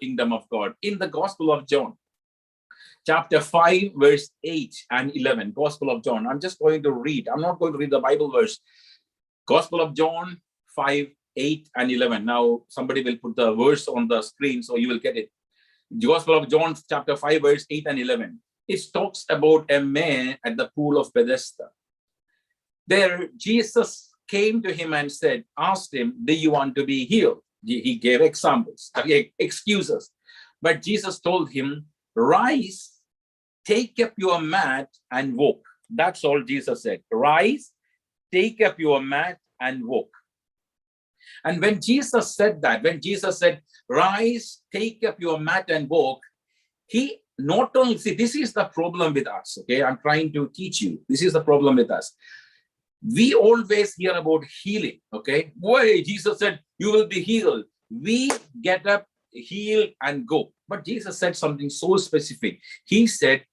kingdom of God. In the Gospel of John, chapter 5, verse 8 and 11, Gospel of John. I'm just going to read. I'm not going to read the Bible verse. Gospel of John 5, 8 and 11. Now, somebody will put the verse on the screen so you will get it. The Gospel of John, chapter 5, verse 8 and 11. It talks about a man at the pool of Bethesda. There, Jesus came to him and said, asked him, do you want to be healed? He gave examples, excuses. But Jesus told him, rise, take up your mat and walk. That's all Jesus said. Rise, take up your mat and walk. And when Jesus said that, when Jesus said, rise, take up your mat and walk, he not only, see, this is the problem with us, okay? I'm trying to teach you. This is the problem with us. We always hear about healing, okay? Boy, Jesus said, you will be healed. We get up, heal, and go. But Jesus said something so specific. He said,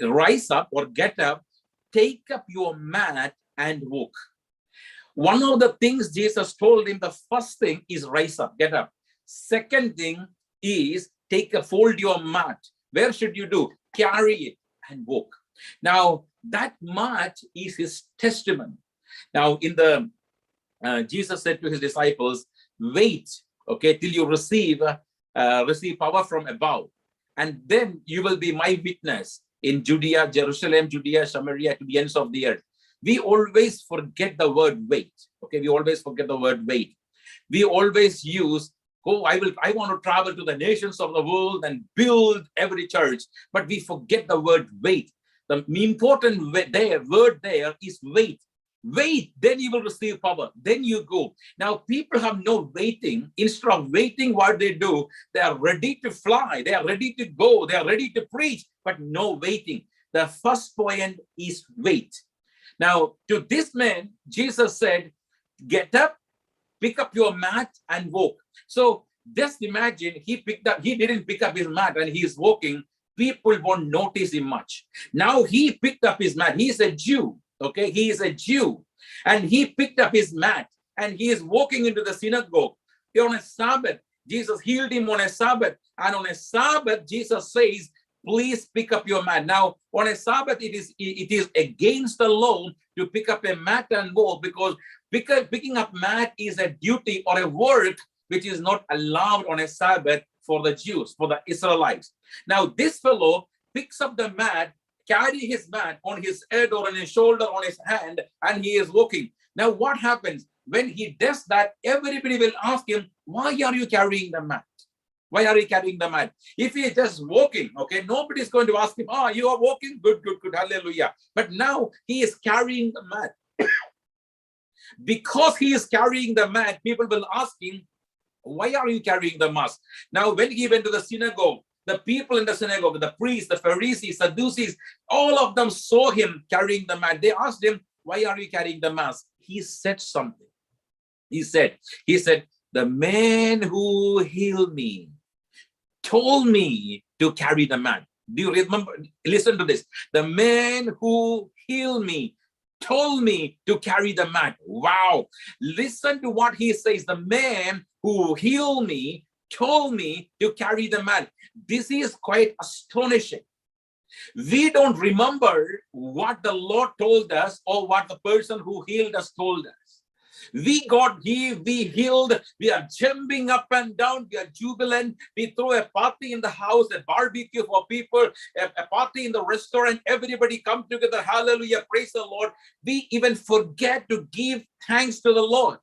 rise up or get up, take up your mat and walk. One of the things Jesus told him, the first thing is rise up, get up. Second thing is fold your mat. Where should you do? Carry it and walk. Now, that mat is his testimony. Now, in the Jesus said to his disciples, wait, okay, till you receive power from above, and then you will be my witness in Judea, Jerusalem, Judea, Samaria, to the ends of the earth. We always forget the word wait. Okay, we always forget the word wait. We always use, I want to travel to the nations of the world and build every church, but we forget the word wait. The important word there is wait. Wait, then you will receive power. Then you go. Now, people have no waiting. Instead of waiting, what they do, they are ready to fly. They are ready to go. They are ready to preach, but no waiting. The first point is wait. Now, to this man, Jesus said, get up, pick up your mat and walk. So just imagine he didn't pick up his mat and he is walking. People won't notice him much. Now he picked up his mat. He is a Jew. Okay, he is a Jew, and he picked up his mat and he is walking into the synagogue. On a Sabbath, Jesus healed him on a Sabbath, and on a Sabbath, Jesus says, please pick up your mat. Now, on a Sabbath, it is against the law to pick up a mat and walk, because picking up mat is a duty or a work which is not allowed on a Sabbath for the Jews, for the Israelites. Now, this fellow picks up the mat, carry his mat on his head or on his shoulder, on his hand, and he is walking. Now, what happens? When he does that, everybody will ask him, why are you carrying the mat? Why are you carrying the mat? If he is just walking, okay, nobody is going to ask him, you are walking? Good, good, good, hallelujah. But now he is carrying the mat. Because he is carrying the mat, people will ask him, why are you carrying the mat? Now, when he went to the synagogue, the people in the synagogue, the priests, the Pharisees, Sadducees, all of them saw him carrying the mat. They asked him, why are you carrying the mat? He said something. He said, the man who healed me told me to carry the mat. Do you remember? Listen to this. The man who healed me told me to carry the mat. Wow. Listen to what he says. The man who healed me told me to carry the mat. This is quite astonishing. We don't remember what the Lord told us or what the person who healed us told us. We got healed, we healed, we are jumping up and down, we are jubilant, we throw a party in the house, a barbecue for people, a party in the restaurant, everybody come together, hallelujah, praise the Lord. We even forget to give thanks to the Lord.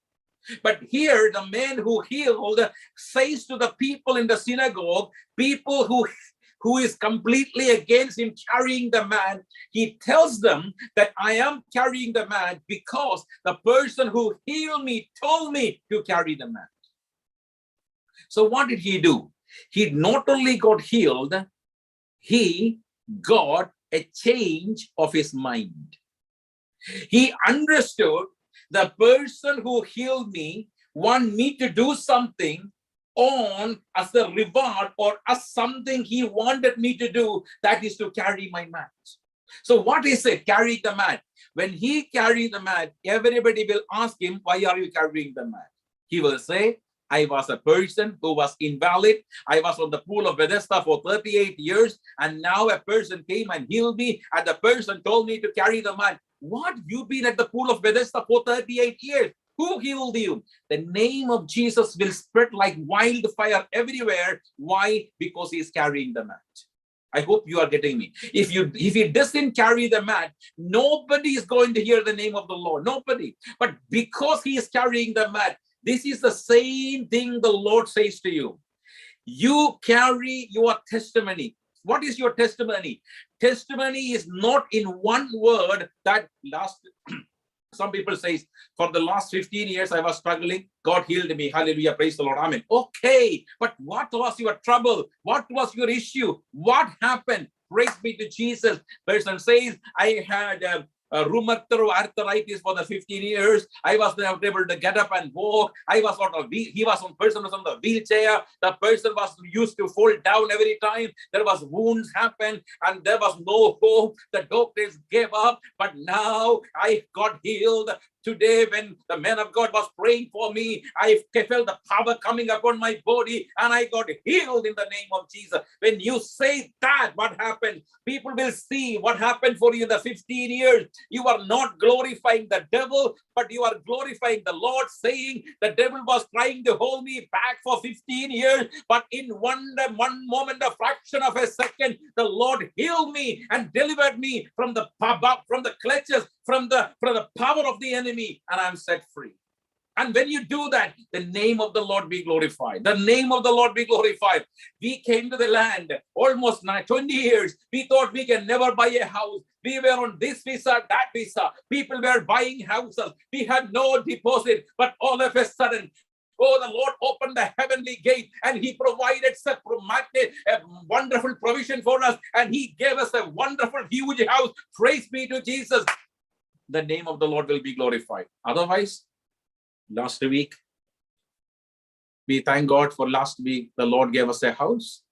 But here, the man who healed says to the people in the synagogue, people who is completely against him carrying the mat, he tells them that I am carrying the mat because the person who healed me told me to carry the mat. So what did he do? He not only got healed, he got a change of his mind. He understood the person who healed me want me to do something on as a reward or as something he wanted me to do, that is to carry my mat. So what is it? Carry the mat. When he carried the mat, everybody will ask him, why are you carrying the mat? He will say, I was a person who was invalid. I was on the pool of Bethesda for 38 years. And now a person came and healed me. And the person told me to carry the mat. What? You've been at the pool of Bethesda for 38 years. Who healed you? The name of Jesus will spread like wildfire everywhere. Why? Because he's carrying the mat. I hope you are getting me. If he doesn't carry the mat, nobody is going to hear the name of the Lord. Nobody. But because he is carrying the mat, this is the same thing the Lord says to you. You carry your testimony. What is your testimony? Testimony is not in one word that some people say, for the last 15 years, I was struggling. God healed me. Hallelujah. Praise the Lord. Amen. Okay. But what was your trouble? What was your issue? What happened? Praise be to Jesus. Person says, I had rheumatoid arthritis for the 15 years. I was not able to get up and walk. He was on the wheelchair. The person was used to fall down every time. There was wounds happen and there was no hope. The doctors gave up, but now I got healed. Today, when the man of God was praying for me, I felt the power coming upon my body and I got healed in the name of Jesus. When you say that, what happened? People will see what happened for you in the 15 years. You are not glorifying the devil, but you are glorifying the Lord, saying the devil was trying to hold me back for 15 years, but in one moment, a fraction of a second, the Lord healed me and delivered me from the clutches, from the power of the enemy, and I'm set free. And when you do that, the name of the Lord be glorified. The name of the Lord be glorified. We came to the land almost 20 years. We thought we can never buy a house. We were on this visa, that visa. People were buying houses. We had no deposit. But all of a sudden, the Lord opened the heavenly gate and he provided a wonderful provision for us. And he gave us a wonderful, huge house. Praise be to Jesus. The name of the Lord will be glorified. Otherwise, last week, we thank God for last week. The Lord gave us a house.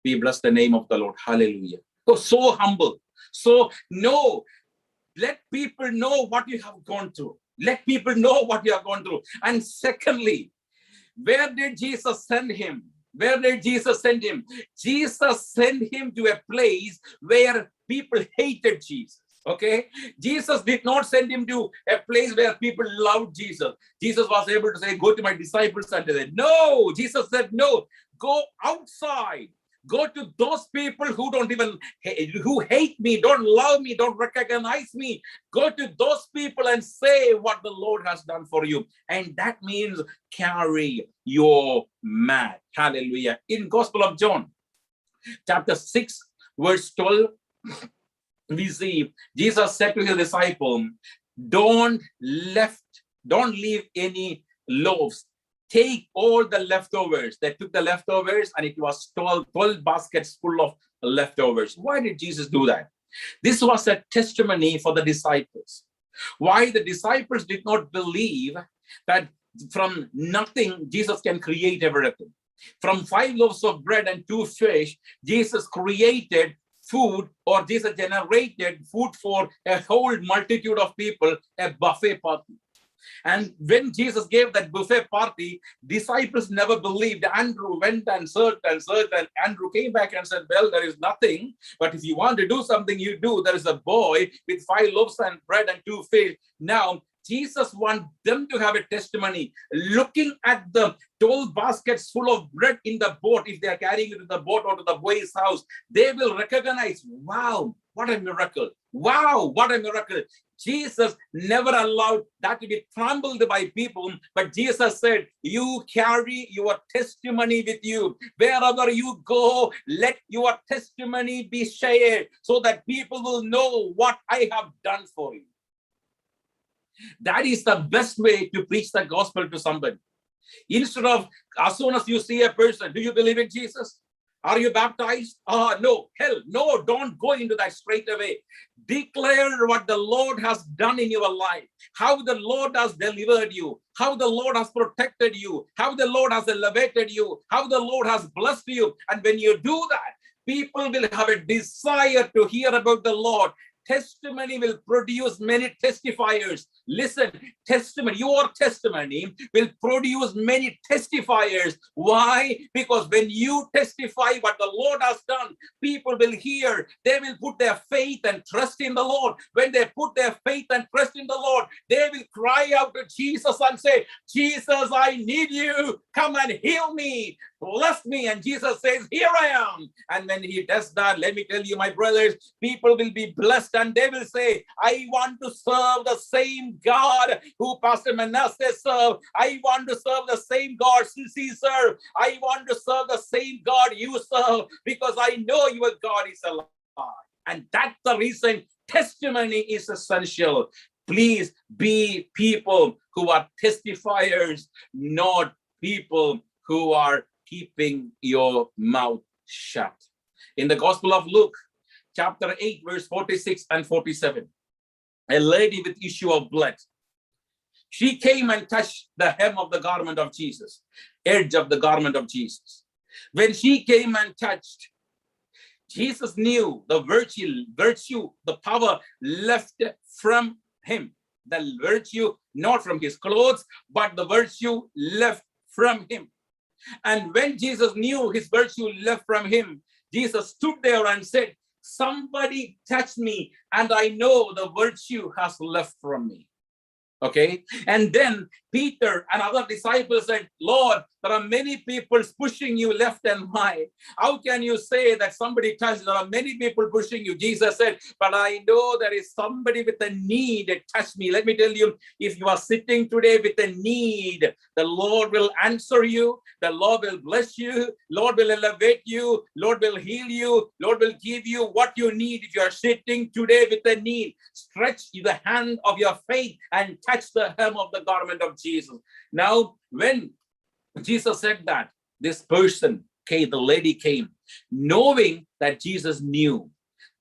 We bless the name of the Lord. Hallelujah. So humble. So no, let people know what you have gone through. Let people know what you have gone through. And secondly, where did Jesus send him? Where did Jesus send him? Jesus sent him to a place where people hated Jesus. Okay, Jesus did not send him to a place where people loved Jesus. Jesus was able to say, go to my disciples and say, no. Jesus said, no, go outside. Go to those people who hate me, don't love me, don't recognize me. Go to those people and say what the Lord has done for you. And that means carry your mat. Hallelujah. In Gospel of John, chapter 6, verse 12, we see Jesus said to his disciple, don't leave any loaves. Take all the leftovers. They took the leftovers and it was 12 baskets full of leftovers. Why did Jesus do that? This was a testimony for the disciples. Why the disciples did not believe that from nothing Jesus can create everything. From 5 loaves of bread and 2 fish, Jesus created food, or Jesus generated food for a whole multitude of people, a buffet party. And when Jesus gave that buffet party, disciples never believed. Andrew went and searched, and Andrew came back and said, well, there is nothing, but if you want to do something, you do. There is a boy with 5 loaves and bread and 2 fish. Now, Jesus wants them to have a testimony. Looking at the 12 baskets full of bread in the boat, if they are carrying it to the boat or to the boy's house, they will recognize, wow, what a miracle. Wow, what a miracle. Jesus never allowed that to be trampled by people, but Jesus said, you carry your testimony with you. Wherever you go, let your testimony be shared so that people will know what I have done for you. That is the best way to preach the gospel to somebody. Instead of, as soon as you see a person, do you believe in Jesus? Are you baptized? No, hell, no, don't go into that straight away. Declare what the Lord has done in your life, how the Lord has delivered you, how the Lord has protected you, how the Lord has elevated you, how the Lord has blessed you. And when you do that, people will have a desire to hear about the Lord. testimony will produce many testifiers. Listen, testimony, your testimony will produce many testifiers. Why? Because when you testify what the Lord has done, people will hear. They will put their faith and trust in the Lord. When they put their faith and trust in the Lord, they will cry out to Jesus and say, Jesus, I need you. Come and heal me. Bless me. And Jesus says, here I am. And when he does that, let me tell you, my brothers, people will be blessed and they will say, I want to serve the same God who Pastor Manasseh served. I want to serve the same God CC served. I want to serve the same God you serve because I know your God is alive. And that's the reason testimony is essential. Please be people who are testifiers, not people who are keeping your mouth shut. In the Gospel of Luke, chapter 8, verse 46 and 47, a lady with issue of blood, she came and touched the hem of the garment of Jesus, edge of the garment of Jesus. When she came and touched, Jesus knew the virtue, the power left from him. The virtue not from his clothes, but the virtue left from him. And when Jesus knew his virtue left from him, Jesus stood there and said, somebody touched me, and I know the virtue has left from me. Okay. And then Peter and other disciples said, Lord, there are many people pushing you left and right. How can you say that somebody touched? There are many people pushing you. Jesus said, but I know there is somebody with a need that touched me. Let me tell you, if you are sitting today with a need, the Lord will answer you. The Lord will bless you. Lord will elevate you. Lord will heal you. Lord will give you what you need. If you are sitting today with a need, stretch the hand of your faith and touch the hem of the garment of Jesus. Now, when Jesus said that, this person came, the lady came, knowing that Jesus knew.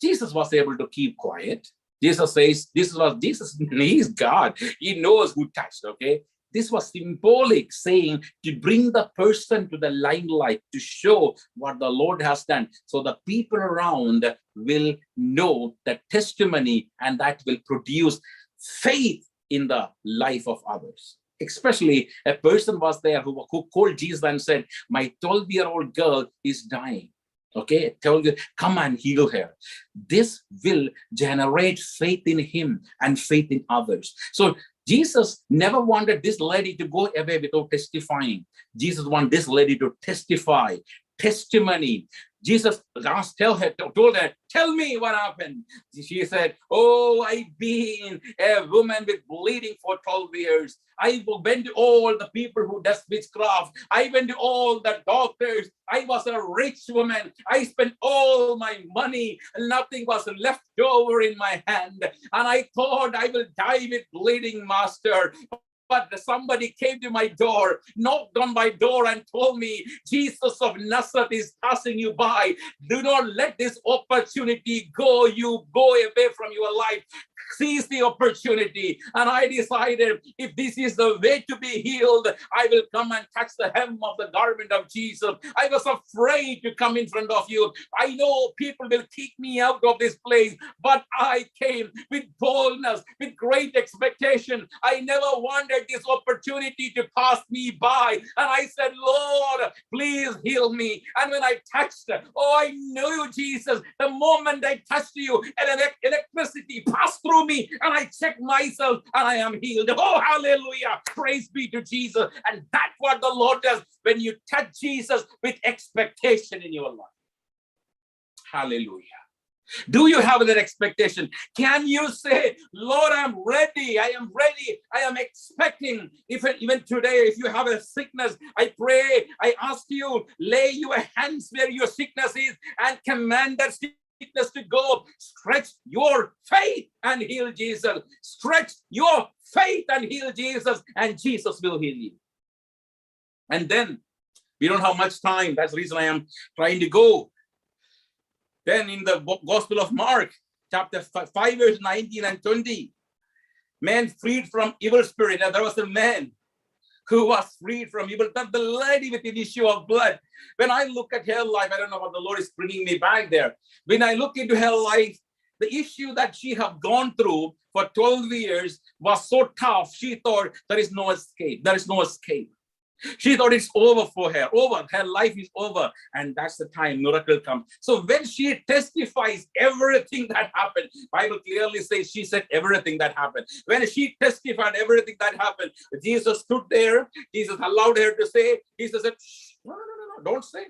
Jesus was able to keep quiet. Jesus says, Jesus, he's God. He knows who touched, okay? This was symbolic, saying to bring the person to the limelight, to show what the Lord has done. So the people around will know the testimony, and that will produce faith in the life of others. Especially a person was there who called Jesus and said, my 12-year-old girl is dying. Okay, tell you, come and heal her. This will generate faith in him and faith in others. So Jesus never wanted this lady to go away without testifying. Jesus wanted this lady to testify. Testimony. Jesus told her, tell me what happened. She said, oh, I've been a woman with bleeding for 12 years. I went to all the people who does witchcraft. I went to all the doctors. I was a rich woman. I spent all my money. Nothing was left over in my hand. And I thought I will die with bleeding, Master. But somebody came to my door, knocked on my door and told me, Jesus of Nazareth is passing you by. Do not let this opportunity go. You go away from your life. Seize the opportunity. And I decided, if this is the way to be healed, I will come and touch the hem of the garment of Jesus. I was afraid to come in front of you. I know people will kick me out of this place, but I came with boldness, with great expectation. I never wanted this opportunity to pass me by. And I said, Lord, please heal me. And when I touched, oh, I know you, Jesus. The moment I touched you, and electricity passed through me, and I checked myself, and I am healed. Oh, hallelujah. Praise be to Jesus. And that's what the Lord does when you touch Jesus with expectation in your life. Hallelujah. Do you have that expectation? Can you say, Lord, I'm ready. I am ready. I am expecting. Even today, if you have a sickness, I pray, I ask you, lay your hands where your sickness is and command that sickness to go. Stretch your faith and heal Jesus. Stretch your faith and heal Jesus, and Jesus will heal you. And then we don't have much time. That's the reason I am trying to go. Then in the Gospel of Mark, chapter 5, verse 19 and 20, man freed from evil spirit. And there was a man who was freed from evil. The lady with an issue of blood. When I look at her life, I don't know what the Lord is bringing me back there. When I look into her life, the issue that she have gone through for 12 years was so tough. She thought there is no escape. There is no escape. She thought it's over for her, over. Her life is over. And that's the time miracle comes. So when she testifies everything that happened, Bible clearly says she said everything that happened. When she testified everything that happened, Jesus stood there. Jesus allowed her to say, Jesus said, no, don't say.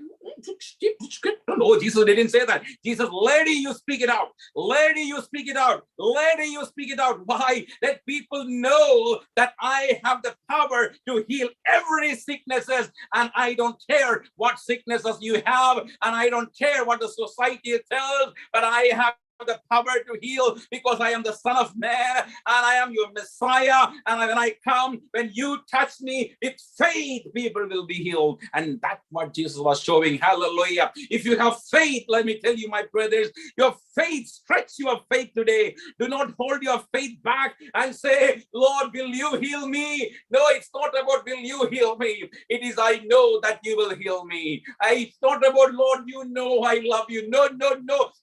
No, Jesus didn't say that. Jesus, lady, you speak it out. Lady, you speak it out. Lady, you speak it out. Why? Let people know that I have the power to heal every sicknesses, and I don't care what sicknesses you have, and I don't care what the society tells, but I have the power to heal because I am the Son of Man and I am your Messiah. And when I come, when you touch me with faith, people will be healed. And that's what Jesus was showing. Hallelujah. If you have faith, let me tell you, my brothers, your faith, stretch your faith today. Do not hold your faith back and say, Lord, will you heal me? No, it's not about will you heal me. It is I know that you will heal me. It's not about, Lord, you know I love you. No.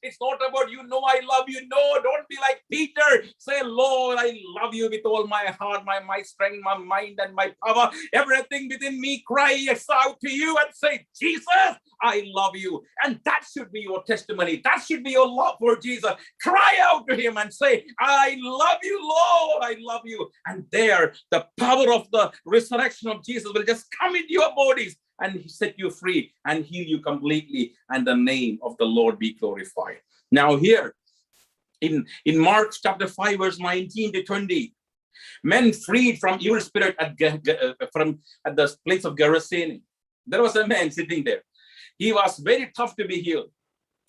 It's not about you know I love you. No, don't be like Peter. Say, Lord, I love you with all my heart, my strength, my mind, and my power. Everything within me cries out to you and say, Jesus, I love you. And that should be your testimony. That should be your love for Jesus. Cry out to him and say, I love you, Lord. I love you. And there, the power of the resurrection of Jesus will just come into your bodies and set you free and heal you completely. And the name of the Lord be glorified. Now here, in Mark chapter 5, verse 19 to 20, men freed from evil spirit at the place of Gerasene. There was a man sitting there. He was very tough to be healed.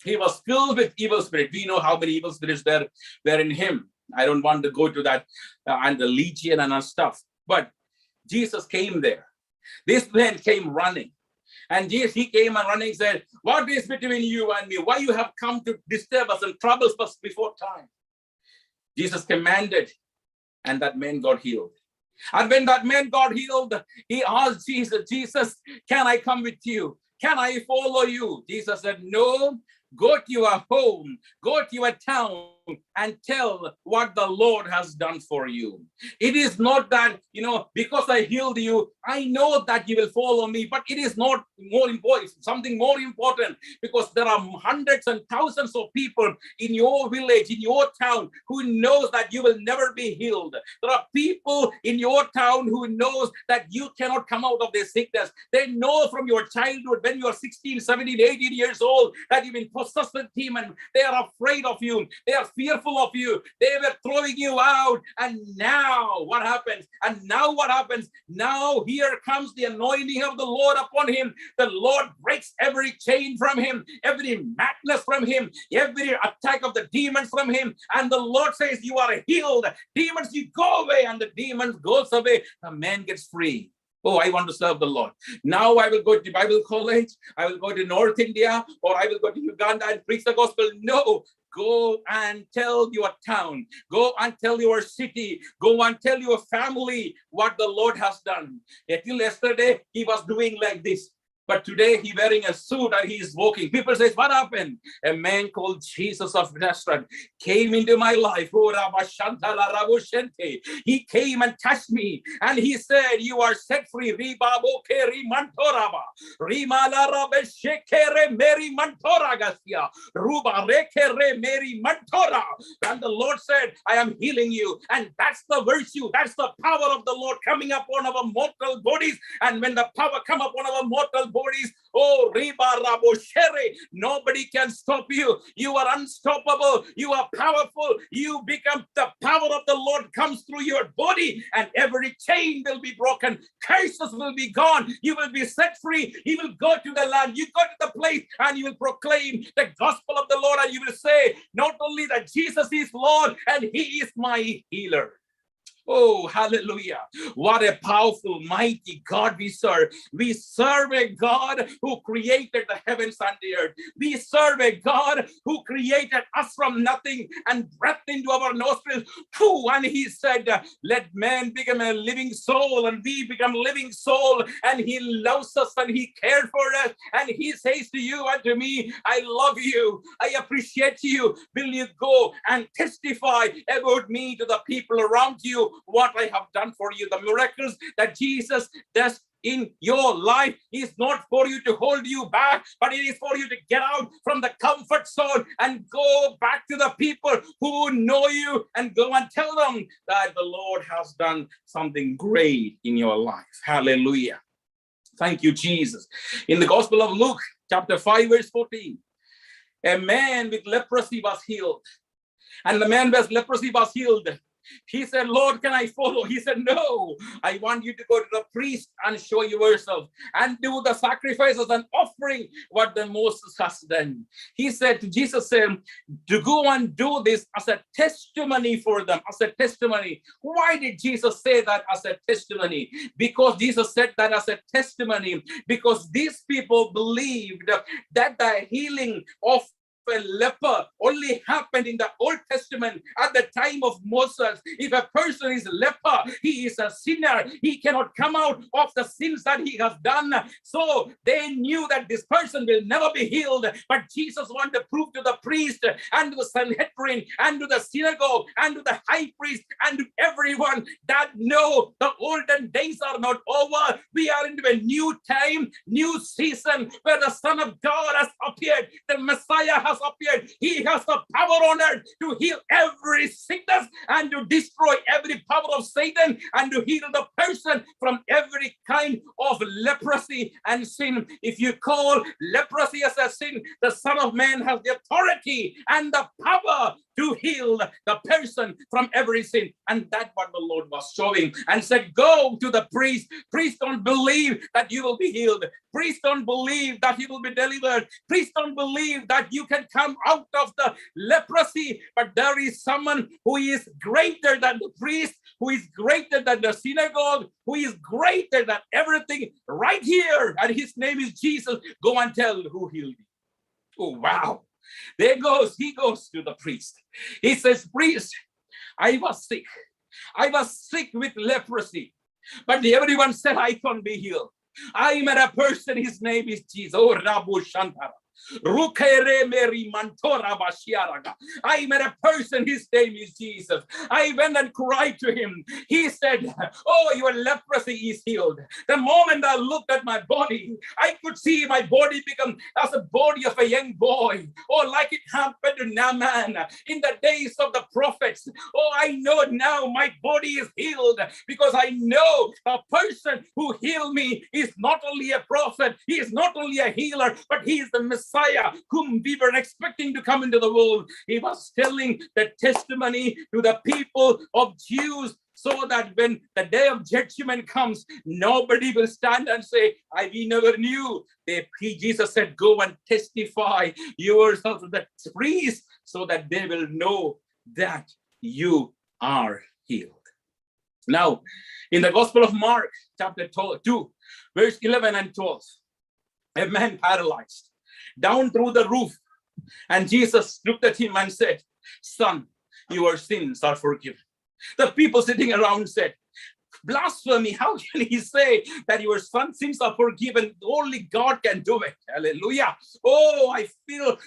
He was filled with evil spirit. We know how many evil spirits there were in him. I don't want to go to that and the legion and stuff. But Jesus came there. This man came running. And Jesus, he came and running, said, what is between you and me? Why you have come to disturb us and trouble us before time? Jesus commanded, and that man got healed. And when that man got healed, he asked Jesus, Jesus, can I come with you? Can I follow you? Jesus said, no, go to your home, go to your town, and tell what the Lord has done for you. It is not that, because I healed you, I know that you will follow me, but it is not more important, something more important, because there are hundreds and thousands of people in your village, in your town, who knows that you will never be healed. There are people in your town who knows that you cannot come out of their sickness. They know from your childhood, when you are 16, 17, 18 years old, that you've been possessed with demon. They are afraid of you. They are fearful of you. They were throwing you out. And now what happens? And now what happens? Now here comes the anointing of the Lord upon him. The Lord breaks every chain from him, every madness from him, every attack of the demons from him. And the Lord says, you are healed. Demons, you go away. And the demons goes away. The man gets free. Oh, I want to serve the Lord. Now I will go to Bible college. I will go to North India, or I will go to Uganda and preach the gospel. No, go and tell your town. Go and tell your city. Go and tell your family what the Lord has done. Until yesterday, he was doing like this. But today he wearing a suit and he is walking. People say, what happened? A man called Jesus of Nazareth came into my life. He came and touched me and he said, you are set free. And the Lord said, I am healing you. And that's the virtue. That's the power of the Lord coming upon our mortal bodies. And when the power come upon our mortal bodies, oh, Riba Rabo Shere, nobody can stop you. You are unstoppable. You are powerful. You become the power of the Lord comes through your body, and every chain will be broken. Curses will be gone. You will be set free. You will go to the land. You go to the place and you will proclaim the gospel of the Lord, and you will say, not only that Jesus is Lord and he is my healer. Oh, hallelujah. What a powerful, mighty God we serve. We serve a God who created the heavens and the earth. We serve a God who created us from nothing and breathed into our nostrils. And he said, let man become a living soul, and we become living soul. And he loves us and he cared for us. And he says to you and to me, I love you. I appreciate you. Will you go and testify about me to the people around you, what I have done for you? The miracles that Jesus does in your life is not for you to hold you back, but it is for you to get out from the comfort zone and go back to the people who know you and go and tell them that the Lord has done something great in your life. Hallelujah. Thank you, Jesus. In the Gospel of Luke, chapter 5, verse 14, a man with leprosy was healed. And the man with leprosy was healed. He said, Lord, can I follow? He said, no, I want you to go to the priest and show yourself and do the sacrifices and offering what the Moses has done. He said to Jesus, said, to go and do this as a testimony for them, as a testimony. Why did Jesus say that as a testimony? Because Jesus said that as a testimony, because these people believed that the healing of a leper only happened in the Old Testament at the time of Moses. If a person is a leper, he is a sinner. He cannot come out of the sins that he has done. So they knew that this person will never be healed. But Jesus wanted to prove to the priest and to the Sanhedrin and to the synagogue and to the high priest and to everyone that no, the olden days are not over. We are into a new time, new season where the Son of God has appeared. The Messiah has appeared. He has the power on earth to heal every sickness and to destroy every power of Satan and to heal the person from every kind of leprosy and sin. If you call leprosy as a sin, the Son of Man has the authority and the power to heal the person from every sin. And that's what the Lord was showing and said, go to the priest. Priest don't believe that you will be healed. Priest don't believe that you will be delivered. Priest don't believe that you can come out of the leprosy. But there is someone who is greater than the priest, who is greater than the synagogue, who is greater than everything right here. And his name is Jesus. Go and tell who healed you. Oh, wow. He goes to the priest. He says, priest, I was sick. I was sick with leprosy. But everyone said I can't be healed. I met a person, his name is Jesus. Oh, Rabu Shantara. I met a person, his name is Jesus. I went and cried to him. He said, oh, your leprosy is healed. The moment I looked at my body, I could see my body become as a body of a young boy. Oh, like it happened to Naaman in the days of the prophets. Oh, I know now my body is healed because I know the person who healed me is not only a prophet, he is not only a healer, but he is the Messiah whom we were expecting to come into the world. He was telling the testimony to the people of Jews so that when the day of judgment comes, nobody will stand and say, we never knew. Jesus said, go and testify yourself to the priest so that they will know that you are healed. Now, in the Gospel of Mark, chapter 2, verse 11 and 12, a man paralyzed down through the roof. And Jesus looked at him and said, son, your sins are forgiven. The people sitting around said, blasphemy, how can he say that your son's sins are forgiven? Only God can do it. Hallelujah. Oh, I feel,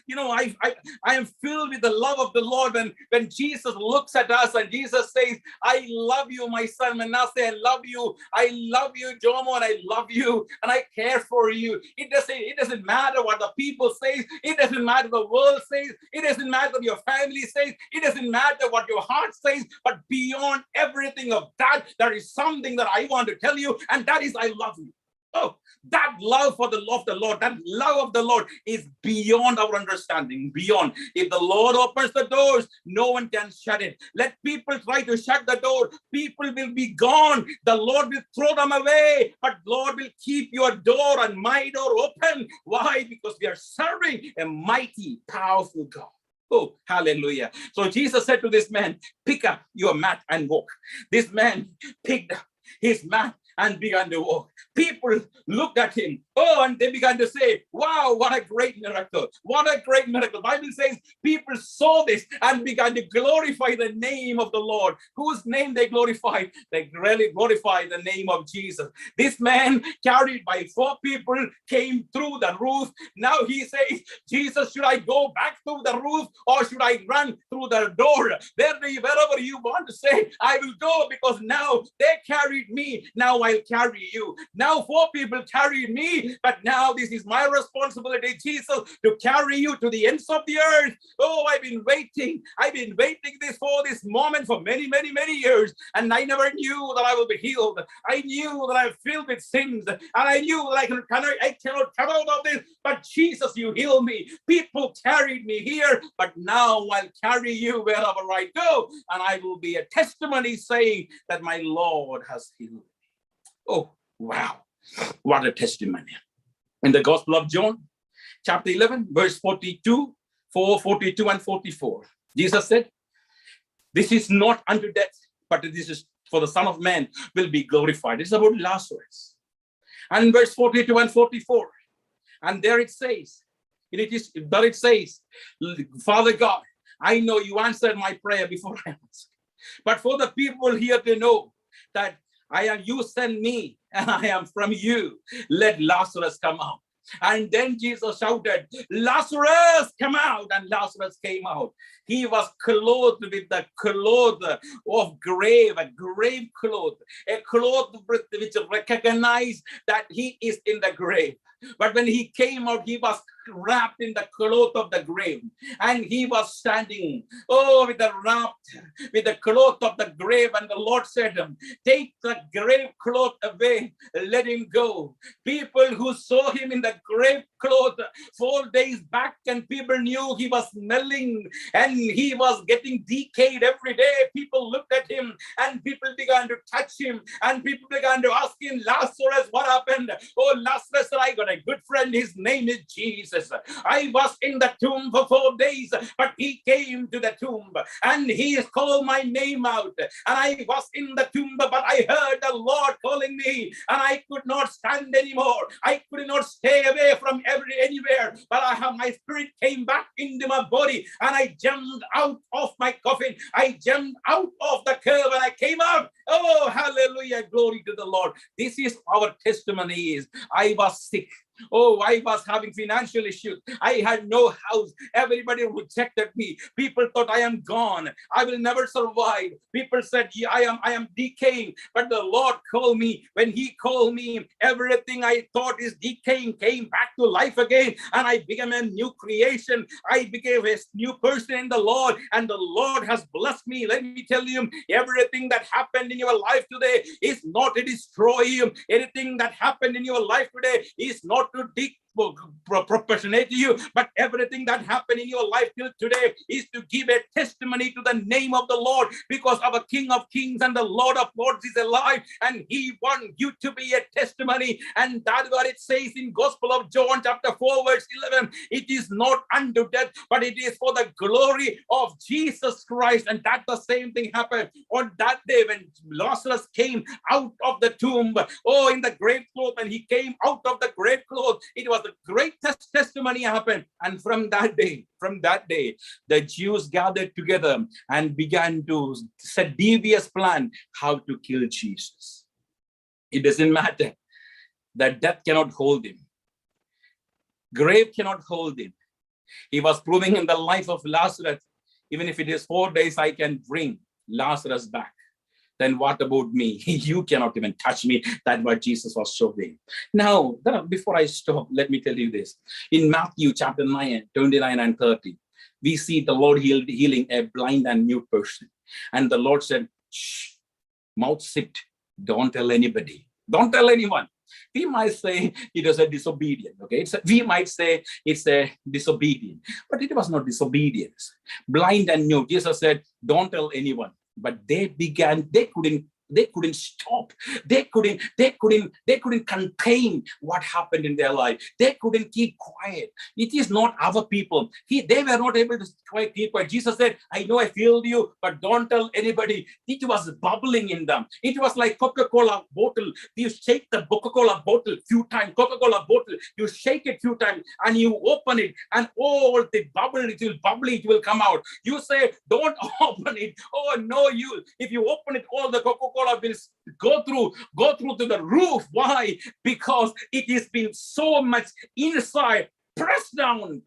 I am filled with the love of the Lord when Jesus looks at us and Jesus says, I love you, my son Manasseh, I love you, Jomo, and I love you, and I care for you. It doesn't matter what the people say. It doesn't matter what the world says. It doesn't matter what your family says. It doesn't matter what your heart says. But beyond everything of that, there is something that I want to tell you, and that is, I love you. Oh, that love for the love of the Lord, that love of the Lord is beyond our understanding, beyond. If the Lord opens the doors, no one can shut it. Let people try to shut the door. People will be gone. The Lord will throw them away, but Lord will keep your door and my door open. Why? Because we are serving a mighty, powerful God. Oh, hallelujah. So Jesus said to this man, pick up your mat and walk. This man picked up his mat and began to walk. People looked at him. Oh, and they began to say, wow, what a great miracle. What a great miracle. The Bible says people saw this and began to glorify the name of the Lord. Whose name they glorified? They really glorified the name of Jesus. This man, carried by 4 people, came through the roof. Now he says, Jesus, should I go back through the roof or should I run through the door? Wherever you want to say, I will go, because now they carried me. Now I'll carry you. Now 4 people carried me, but now this is my responsibility, Jesus, to carry you to the ends of the earth. Oh, I've been waiting for this moment for many, many, many years, and I never knew that I will be healed. I knew that I'm filled with sins, and I knew that I cannot come out of this, but Jesus, you heal me. People carried me here, but now I'll carry you wherever I go, and I will be a testimony saying that my Lord has healed me. Oh, wow. What a testimony. In the Gospel of John, chapter 11, verse 42, 42 and 44, Jesus said, this is not unto death, but this is for the Son of Man will be glorified. It's about Lazarus. And in verse 42 and 44, and there it says, Father God, I know you answered my prayer before I asked. But for the people here to know that you send me and I am from you, let Lazarus come out. And then Jesus shouted, Lazarus, come out. And Lazarus came out. He was clothed with the cloth of grave, a grave cloth, a cloth which recognized that he is in the grave. But when he came out, he was wrapped in the cloth of the grave, and he was standing, with the cloth of the grave. And the Lord said, take the grave cloth away, let him go. People who saw him in the grave cloth 4 days back, and people knew he was smelling and he was getting decayed every day. People looked at him and people began to touch him, and people began to ask him, Lazarus, what happened? Oh, Lazarus, I got a good friend, his name is Jesus. I was in the tomb for 4 days, but he came to the tomb and he called my name out, and I was in the tomb, but I heard the Lord calling me, and I could not stand anymore. I could not stay away from anywhere, but my spirit came back into my body, and I jumped out of my coffin. I jumped out of the curve and I came out. Oh, hallelujah, glory to the Lord. This is our testimony. I was sick. Oh, I was having financial issues. I had no house. Everybody rejected me. People thought I am gone. I will never survive. People said, I am decaying. But the Lord called me. When he called me, everything I thought is decaying came back to life again. And I became a new creation. I became a new person in the Lord. And the Lord has blessed me. Let me tell you, everything that happened in your life today is not to destroy you. Anything that happened in your life today is not to proportionate to you, but everything that happened in your life till today is to give a testimony to the name of the Lord, because our King of Kings and the Lord of Lords is alive, and he wants you to be a testimony. And that's what it says in Gospel of John chapter 4 verse 11. It is not unto death, but it is for the glory of Jesus Christ. And that the same thing happened on that day when Lazarus came out of the tomb, in the grave cloth, and he came out of the grave cloth. It was the greatest testimony happened. And from that day, the Jews gathered together and began to set devious plan how to kill Jesus. It doesn't matter that death cannot hold him. Grave cannot hold him. He was proving in the life of Lazarus, even if it is 4 days, I can bring Lazarus back. Then what about me? You cannot even touch me. That's what Jesus was showing. Now, before I stop, let me tell you this. In Matthew chapter 9, 29 and 30, we see the Lord healing a blind and mute person. And the Lord said, shh, mouth sit, don't tell anybody. Don't tell anyone. We might say it was a disobedience, okay? We might say it's a disobedience, but it was not disobedience. Blind and mute, Jesus said, don't tell anyone. But they couldn't they couldn't stop. They couldn't contain what happened in their life. They couldn't keep quiet. It is not our people. They were not able to keep quiet. Jesus said, I know I filled you, but don't tell anybody. It was bubbling in them. It was like Coca-Cola bottle. You shake the Coca-Cola bottle few times. Coca-Cola bottle, you shake it few times and you open it, and all the bubble, it will come out. You say, don't open it. Oh no, if you open it, all the Coca-Cola will go through to the roof. Why? Because it has been so much inside. Press down.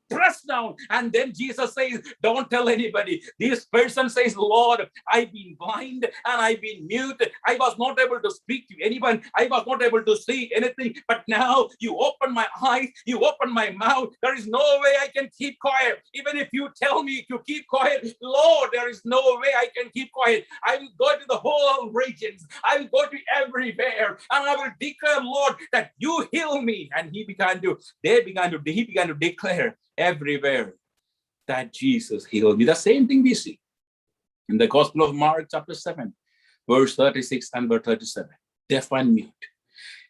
And then Jesus says, don't tell anybody. This person says, Lord, I've been blind and I've been mute. I was not able to speak to anyone. I was not able to see anything. But now you open my eyes, you open my mouth. There is no way I can keep quiet. Even if you tell me to keep quiet, Lord, there is no way I can keep quiet. I will go to the whole regions. I will go to everywhere. And I will declare, Lord, that you heal me. And they began to declare everywhere that Jesus healed me. The same thing we see in the Gospel of Mark, chapter 7, verse 36 and verse 37. Deaf and mute.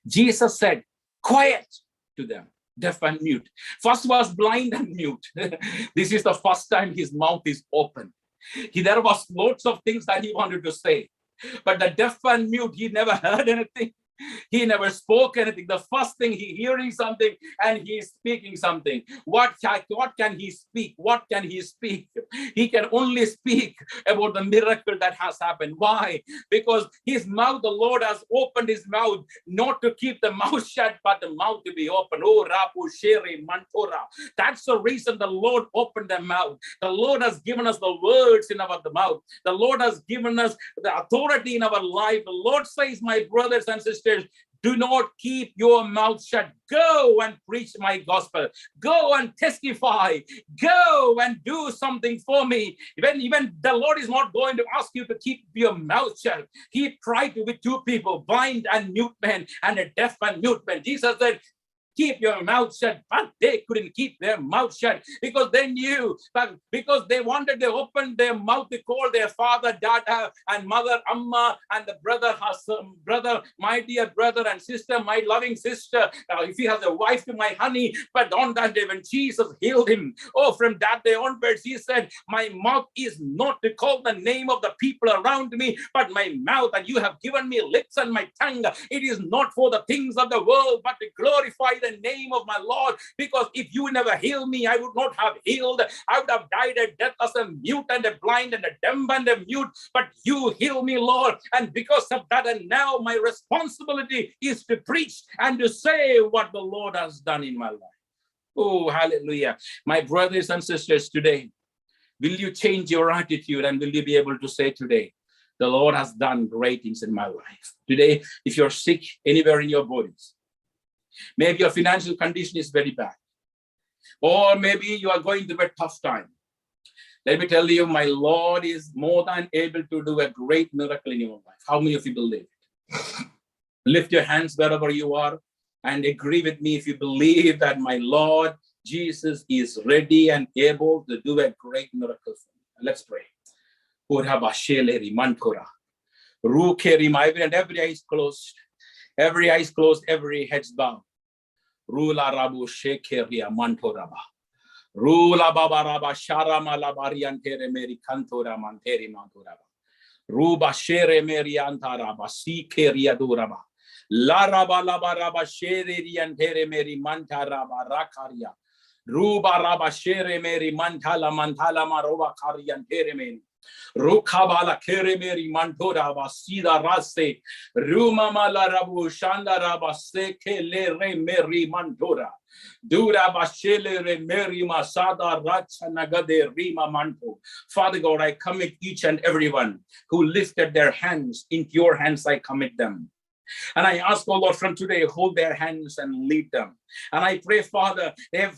Jesus said, quiet to them, deaf and mute. First was blind and mute. This is the first time his mouth is open. There was lots of things that he wanted to say, but the deaf and mute, he never heard anything. He never spoke anything. The first thing, he hearing something and he is speaking something. What can he speak? What can he speak? He can only speak about the miracle that has happened. Why? Because his mouth, the Lord has opened his mouth, not to keep the mouth shut, but the mouth to be open. Oh, Rapu Shere Mantora. That's the reason the Lord opened the mouth. The Lord has given us the words in our mouth. The Lord has given us the authority in our life. The Lord says, my brothers and sisters, do not keep your mouth shut. Go and preach my gospel. Go and testify. Go and do something for me. Even the Lord is not going to ask you to keep your mouth shut. He tried to with two people, blind and mute man and a deaf and mute man. Jesus said, keep your mouth shut, but they couldn't keep their mouth shut because they knew, but because they wanted to open their mouth to call their father, dada, and mother, amma, and the brother, brother, my dear brother and sister, my loving sister. If he has a wife, to my honey. But on that day when Jesus healed him, from that day onwards, he said, my mouth is not to call the name of the people around me, but my mouth, and you have given me lips and my tongue. It is not for the things of the world, but to glorify the name of my Lord, because if you never heal me, I would not have healed. I would have died a death as a mute and a blind and a dumb and a mute, but you heal me, Lord. And because of that, and now my responsibility is to preach and to say what the Lord has done in my life. Oh, hallelujah. My brothers and sisters, today, will you change your attitude and will you be able to say today, the Lord has done great things in my life. Today, if you're sick anywhere in your bodies, maybe your financial condition is very bad, or maybe you are going through a tough time. Let me tell you, my Lord is more than able to do a great miracle in your life. How many of you believe it? Lift your hands wherever you are and agree with me if you believe that my Lord Jesus is ready and able to do a great miracle for me. Let's pray. And every eye is closed. Every eye is closed, every head's bowed. Rula rabu shekeria mantoraba. Rula baba raba sharama labarian tere meri cantora manteri mantoraba. Ruba shere meri antaraba si keria duraba. La raba laba raba shere riantere meri mantaraba rakaria. Ruba raba shere meri mantala maroba karian tere meri. Rukabala keremeri mantora basida rase ruma malarabu shanda rabase kele re meri mantora dura bashele re meri masada racha nagade rima manto. Father God, I commit each and everyone who lifted their hands into your hands. I commit them. And I ask, oh Lord, from today, hold their hands and lead them. And I pray, Father, they have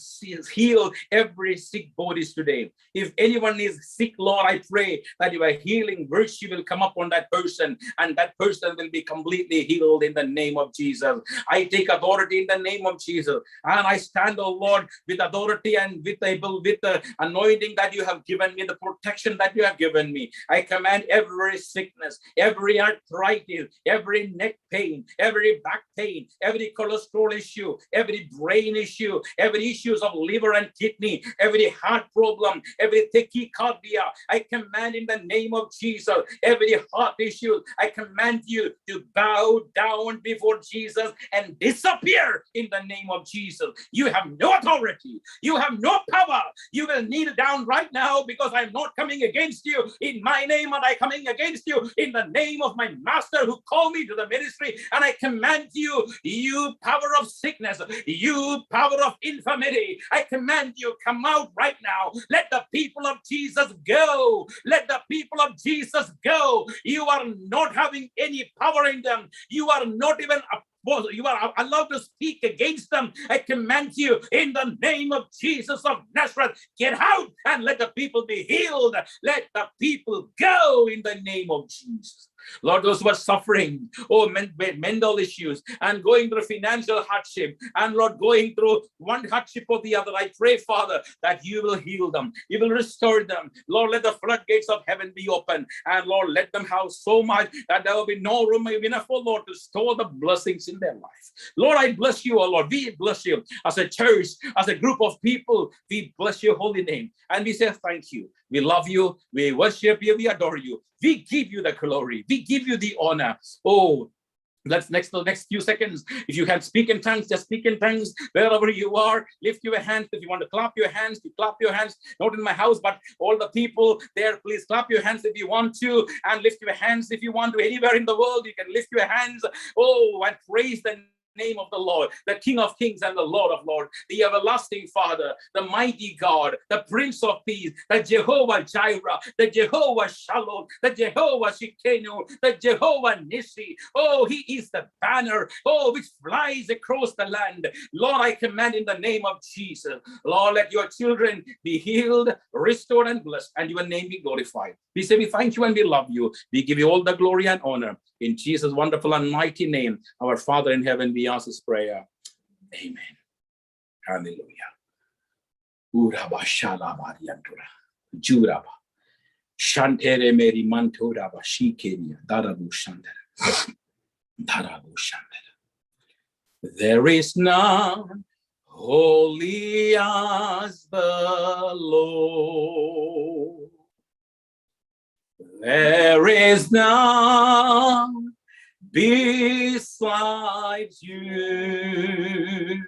healed every sick bodies today. If anyone is sick, Lord, I pray that your healing virtue will come upon that person, and that person will be completely healed in the name of Jesus. I take authority in the name of Jesus, and I stand, oh Lord, with authority and with the anointing that you have given me, the protection that you have given me. I command every sickness, every arthritis, every neck pain, every back pain, every cholesterol issue, every brain issue, every issues of liver and kidney, every heart problem, every tachycardia, I command in the name of Jesus, every heart issue, I command you to bow down before Jesus and disappear in the name of Jesus. You have no authority. You have no power. You will kneel down right now, because I'm not coming against you in my name, and I'm coming against you in the name of my master who called me to the ministry. And I command you, you power of sickness, you power of infirmity, I command you, come out right now. Let the people of Jesus go. Let the people of Jesus go. You are not having any power in them. You are not even you are allowed to speak against them. I command you in the name of Jesus of Nazareth, get out and let the people be healed. Let the people go in the name of Jesus. Lord, those who are suffering, mental issues and going through financial hardship, and Lord, going through one hardship or the other, I pray, Father, that you will heal them. You will restore them. Lord, let the floodgates of heaven be open. And Lord, let them have so much that there will be no room enough, oh Lord, to store the blessings in their life. Lord, I bless you, oh Lord. We bless you as a church, as a group of people. We bless your holy name. And we say thank you. We love you. We worship you. We adore you. We give you the glory. We give you the honor. Oh, let's the next few seconds. If you can speak in tongues, just speak in tongues wherever you are. Lift your hands. If you want to clap your hands, you clap your hands. Not in my house, but all the people there, please clap your hands if you want to, and lift your hands if you want to. Anywhere in the world, you can lift your hands. Oh, and praise the name of the Lord, the King of Kings and the Lord of Lords, the everlasting Father, the mighty God, the Prince of Peace, the Jehovah Jireh, the Jehovah Shalom, the Jehovah Shikenu, the Jehovah Nissi. Oh, he is the banner, oh, which flies across the land. Lord, I command in the name of Jesus, Lord, let your children be healed, restored, and blessed, and your name be glorified. We say we thank you and we love you. We give you all the glory and honor. In Jesus' wonderful and mighty name, our Father in heaven, we ask this prayer. Amen. Hallelujah. Uraba shalaba yantura. Juraba. Shantere meri manturaba shikeria. Darabu shandera. Darabu shandera. There is none holy as the Lord. There is none besides you,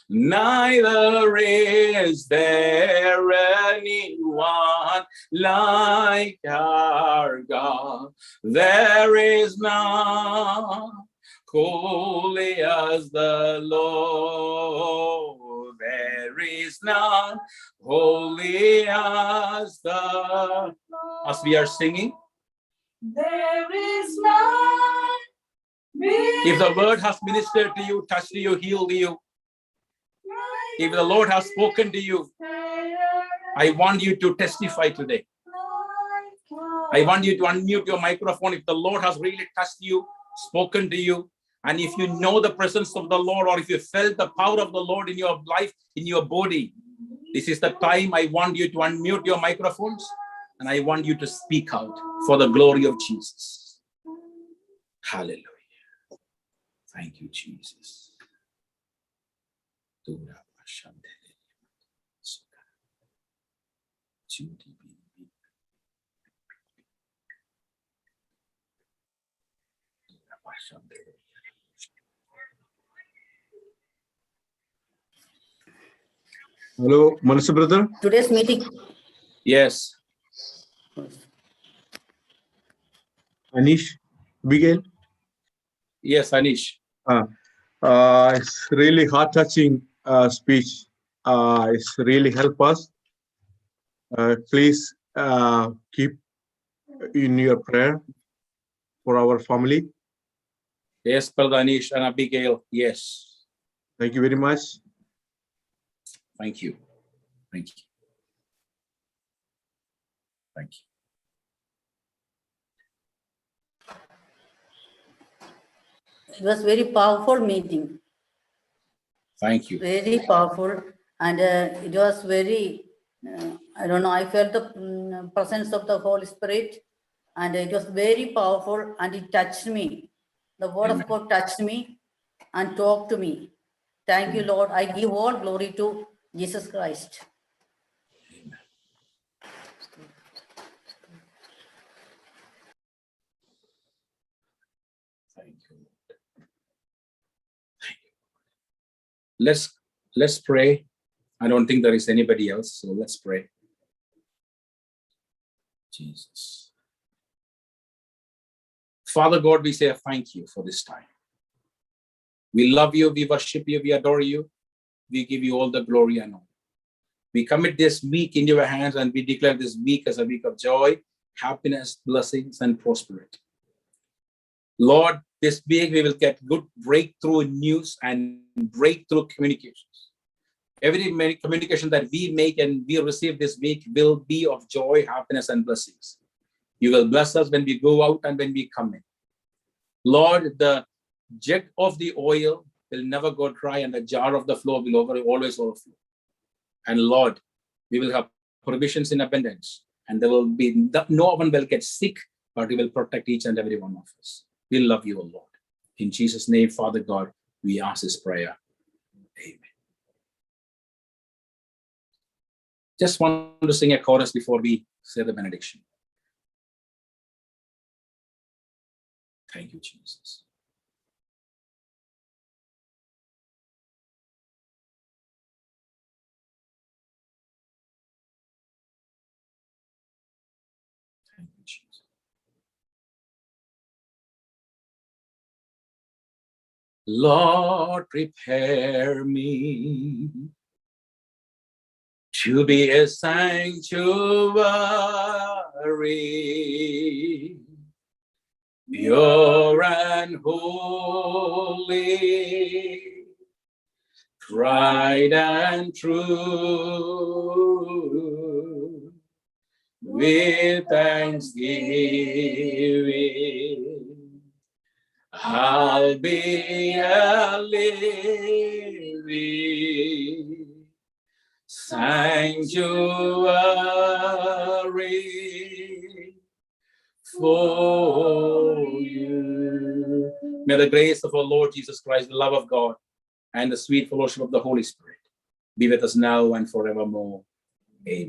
neither is there anyone like our God. There is none holy as the Lord. There is none holy as the. As we are singing, there is none. If the word has ministered to you, touched you, healed you, if the Lord has spoken to you, I want you to testify today. I want you to unmute your microphone if the Lord has really touched you, spoken to you, and if you know the presence of the Lord, or if you felt the power of the Lord in your life, in your body, this is the time I want you to unmute your microphones, and I want you to speak out for the glory of Jesus. Hallelujah. Thank you, Jesus. Hello, Manasa brother. Today's meeting. Yes. Anish, Bigel. Yes, Anish. It's really heart-touching speech. It's really help us. Please keep in your prayer for our family. Yes, Brother Anish and Abigail. Yes. Thank you very much. Thank you. Thank you. Thank you. It was very powerful meeting, Thank you. very powerful, and it was very, I don't know, I felt the presence of the Holy Spirit, and it was very powerful, and it touched me. The word Amen. of God touched me and talked to me. Thank you, Lord. I give all glory to Jesus Christ. Thank you. Thank you. Let's pray. I don't think there is anybody else, so let's pray. Jesus. Father God, we say thank you for this time. We love you, we worship you, we adore you. We give you all the glory and honor. We commit this week into your hands and we declare this week as a week of joy, happiness, blessings, and prosperity. Lord, this week we will get good breakthrough news and breakthrough communications. Every communication that we make and we receive this week will be of joy, happiness, and blessings. You will bless us when we go out and when we come in. Lord, the jug of the oil will never go dry and the jar of the flow will always overflow. And Lord, we will have provisions in abundance and there will be no one will get sick, but we will protect each and every one of us. We love you, O Lord. In Jesus' name, Father God, we ask this prayer. Amen. Just want to sing a chorus before we say the benediction. Thank you, Jesus. Thank you, Jesus. Lord, prepare me to be a sanctuary, pure and holy, tried and true, with thanksgiving, I'll be a living sanctuary for you. May the grace of our Lord Jesus Christ, the love of God, and the sweet fellowship of the Holy Spirit be with us now and forevermore. Amen.